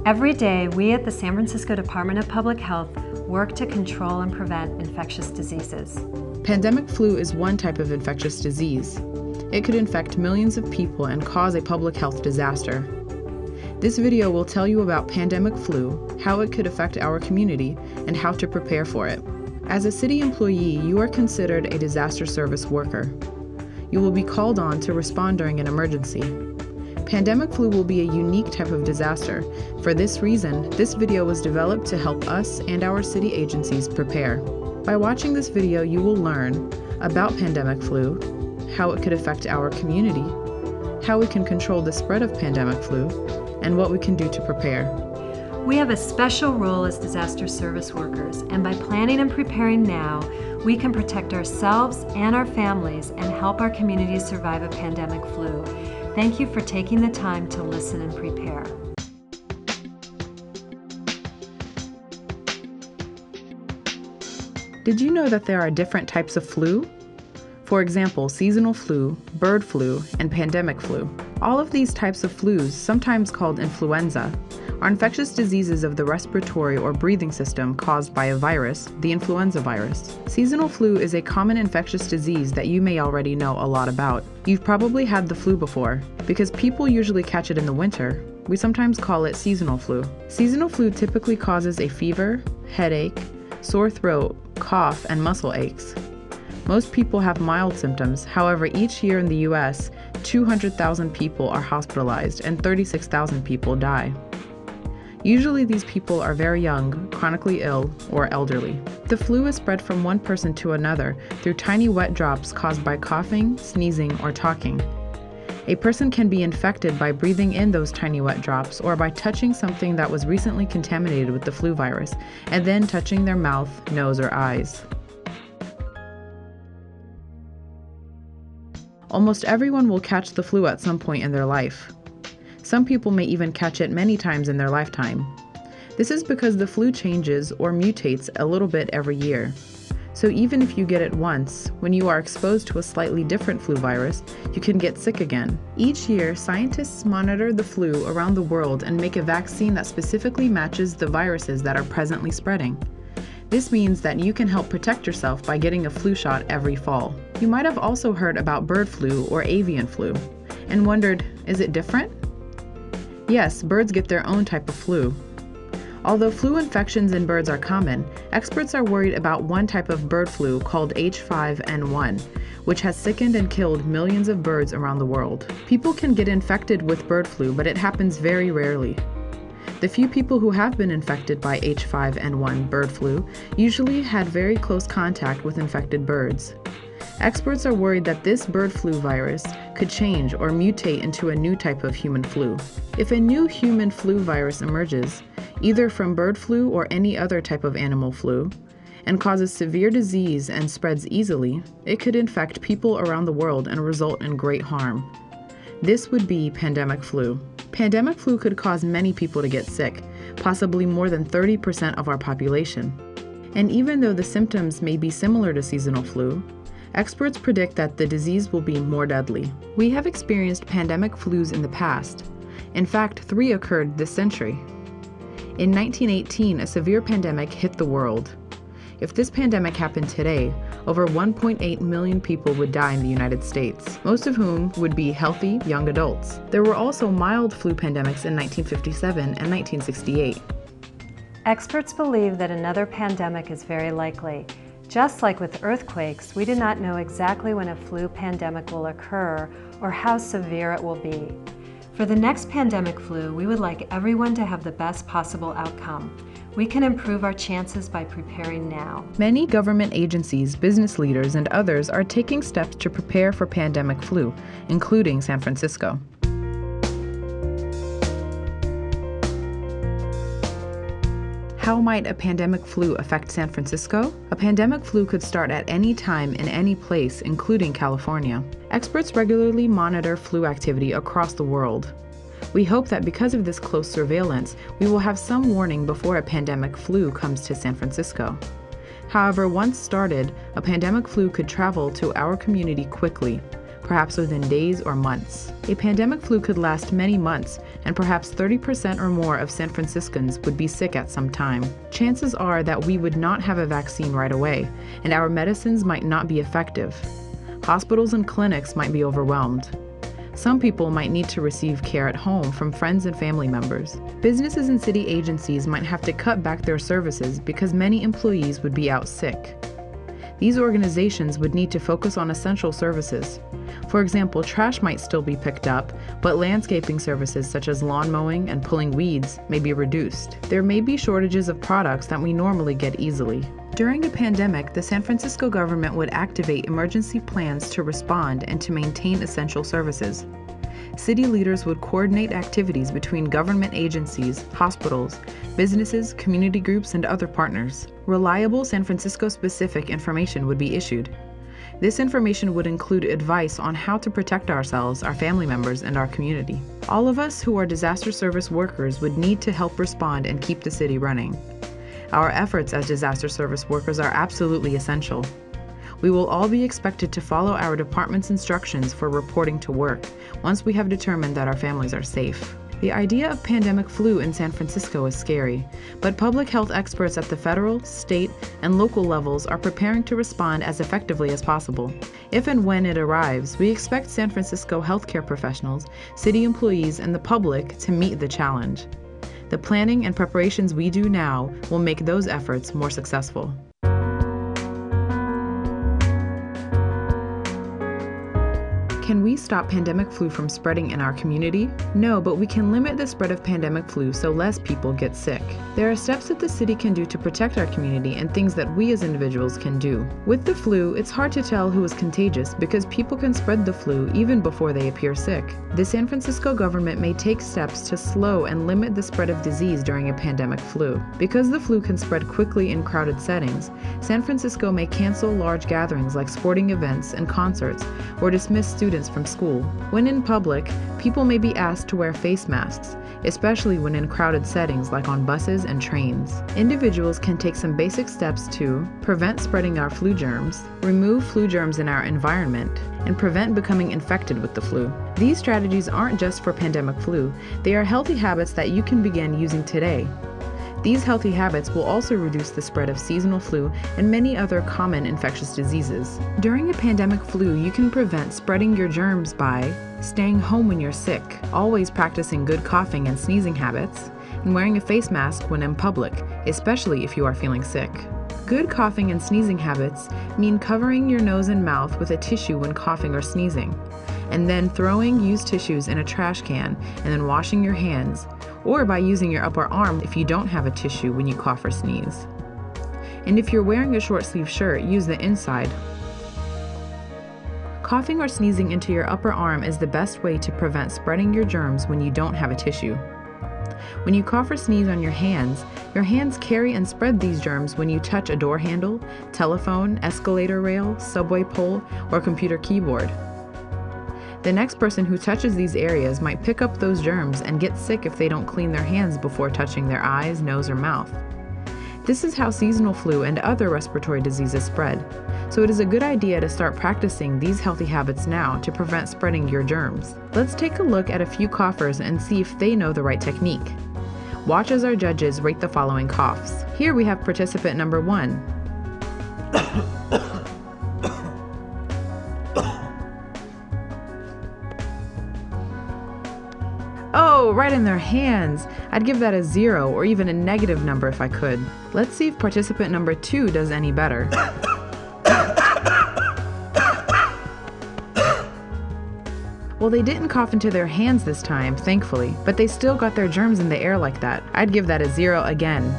Every day, we at the San Francisco Department of Public Health work to control and prevent infectious diseases. Pandemic flu is one type of infectious disease. It could infect millions of people and cause a public health disaster. This video will tell you about pandemic flu, how it could affect our community, and how to prepare for it. As a city employee, you are considered a disaster service worker. You will be called on to respond during an emergency. Pandemic flu will be a unique type of disaster. For this reason, this video was developed to help us and our city agencies prepare. By watching this video, you will learn about pandemic flu, how it could affect our community, how we can control the spread of pandemic flu, and what we can do to prepare. We have a special role as disaster service workers, and by planning and preparing now, we can protect ourselves and our families and help our communities survive a pandemic flu. Thank you for taking the time to listen and prepare. Did you know that there are different types of flu? For example, seasonal flu, bird flu, and pandemic flu. All of these types of flus, sometimes called influenza, are infectious diseases of the respiratory or breathing system caused by a virus, the influenza virus. Seasonal flu is a common infectious disease that you may already know a lot about. You've probably had the flu before. Because people usually catch it in the winter, we sometimes call it seasonal flu. Seasonal flu typically causes a fever, headache, sore throat, cough, and muscle aches. Most people have mild symptoms. However, each year in the US, 200,000 people are hospitalized and 36,000 people die. Usually these people are very young, chronically ill, or elderly. The flu is spread from one person to another through tiny wet drops caused by coughing, sneezing, or talking. A person can be infected by breathing in those tiny wet drops or by touching something that was recently contaminated with the flu virus, and then touching their mouth, nose, or eyes. Almost everyone will catch the flu at some point in their life. Some people may even catch it many times in their lifetime. This is because the flu changes or mutates a little bit every year. So even if you get it once, when you are exposed to a slightly different flu virus, you can get sick again. Each year, scientists monitor the flu around the world and make a vaccine that specifically matches the viruses that are presently spreading. This means that you can help protect yourself by getting a flu shot every fall. You might have also heard about bird flu or avian flu and wondered, is it different? Yes, birds get their own type of flu. Although flu infections in birds are common, experts are worried about one type of bird flu called H5N1, which has sickened and killed millions of birds around the world. People can get infected with bird flu, but it happens very rarely. The few people who have been infected by H5N1 bird flu usually had very close contact with infected birds. Experts are worried that this bird flu virus could change or mutate into a new type of human flu. If a new human flu virus emerges, either from bird flu or any other type of animal flu, and causes severe disease and spreads easily, it could infect people around the world and result in great harm. This would be pandemic flu. Pandemic flu could cause many people to get sick, possibly more than 30% of our population. And even though the symptoms may be similar to seasonal flu, experts predict that the disease will be more deadly. We have experienced pandemic flus in the past. In fact, 3 occurred this century. In 1918, a severe pandemic hit the world. If this pandemic happened today, over 1.8 million people would die in the United States, most of whom would be healthy young adults. There were also mild flu pandemics in 1957 and 1968. Experts believe that another pandemic is very likely. Just like with earthquakes, we do not know exactly when a flu pandemic will occur or how severe it will be. For the next pandemic flu, we would like everyone to have the best possible outcome. We can improve our chances by preparing now. Many government agencies, business leaders, and others are taking steps to prepare for pandemic flu, including San Francisco. How might a pandemic flu affect San Francisco? A pandemic flu could start at any time in any place, including California. Experts regularly monitor flu activity across the world. We hope that because of this close surveillance, we will have some warning before a pandemic flu comes to San Francisco. However, once started, a pandemic flu could travel to our community quickly, perhaps within days or months. A pandemic flu could last many months, and perhaps 30% or more of San Franciscans would be sick at some time. Chances are that we would not have a vaccine right away, and our medicines might not be effective. Hospitals and clinics might be overwhelmed. Some people might need to receive care at home from friends and family members. Businesses and city agencies might have to cut back their services because many employees would be out sick. These organizations would need to focus on essential services. For example, trash might still be picked up, but landscaping services such as lawn mowing and pulling weeds may be reduced. There may be shortages of products that we normally get easily. During a pandemic, the San Francisco government would activate emergency plans to respond and to maintain essential services. City leaders would coordinate activities between government agencies, hospitals, businesses, community groups, and other partners. Reliable San Francisco-specific information would be issued. This information would include advice on how to protect ourselves, our family members, and our community. All of us who are disaster service workers would need to help respond and keep the city running. Our efforts as disaster service workers are absolutely essential. We will all be expected to follow our department's instructions for reporting to work once we have determined that our families are safe. The idea of pandemic flu in San Francisco is scary, but public health experts at the federal, state, and local levels are preparing to respond as effectively as possible. If and when it arrives, we expect San Francisco healthcare professionals, city employees, and the public to meet the challenge. The planning and preparations we do now will make those efforts more successful. Can we stop pandemic flu from spreading in our community? No, but we can limit the spread of pandemic flu so less people get sick. There are steps that the city can do to protect our community and things that we as individuals can do. With the flu, it's hard to tell who is contagious because people can spread the flu even before they appear sick. The San Francisco government may take steps to slow and limit the spread of disease during a pandemic flu. Because the flu can spread quickly in crowded settings, San Francisco may cancel large gatherings like sporting events and concerts or dismiss students from school. When in public, people may be asked to wear face masks, especially when in crowded settings like on buses and trains. Individuals can take some basic steps to prevent spreading our flu germs, remove flu germs in our environment, and prevent becoming infected with the flu. These strategies aren't just for pandemic flu, they are healthy habits that you can begin using today. These healthy habits will also reduce the spread of seasonal flu and many other common infectious diseases. During a pandemic flu, you can prevent spreading your germs by staying home when you're sick, always practicing good coughing and sneezing habits, and wearing a face mask when in public, especially if you are feeling sick. Good coughing and sneezing habits mean covering your nose and mouth with a tissue when coughing or sneezing, and then throwing used tissues in a trash can and then washing your hands, or by using your upper arm if you don't have a tissue when you cough or sneeze. And if you're wearing a short sleeve shirt, use the inside. Coughing or sneezing into your upper arm is the best way to prevent spreading your germs when you don't have a tissue. When you cough or sneeze on your hands carry and spread these germs when you touch a door handle, telephone, escalator rail, subway pole, or computer keyboard. The next person who touches these areas might pick up those germs and get sick if they don't clean their hands before touching their eyes, nose, or mouth. This is how seasonal flu and other respiratory diseases spread, so it is a good idea to start practicing these healthy habits now to prevent spreading your germs. Let's take a look at a few coughers and see if they know the right technique. Watch as our judges rate the following coughs. Here we have participant number 1. Oh, right in their hands. I'd give that a 0 or even a negative number if I could. Let's see if participant number 2 does any better. Well, they didn't cough into their hands this time, thankfully, but they still got their germs in the air like that. I'd give that a 0 again.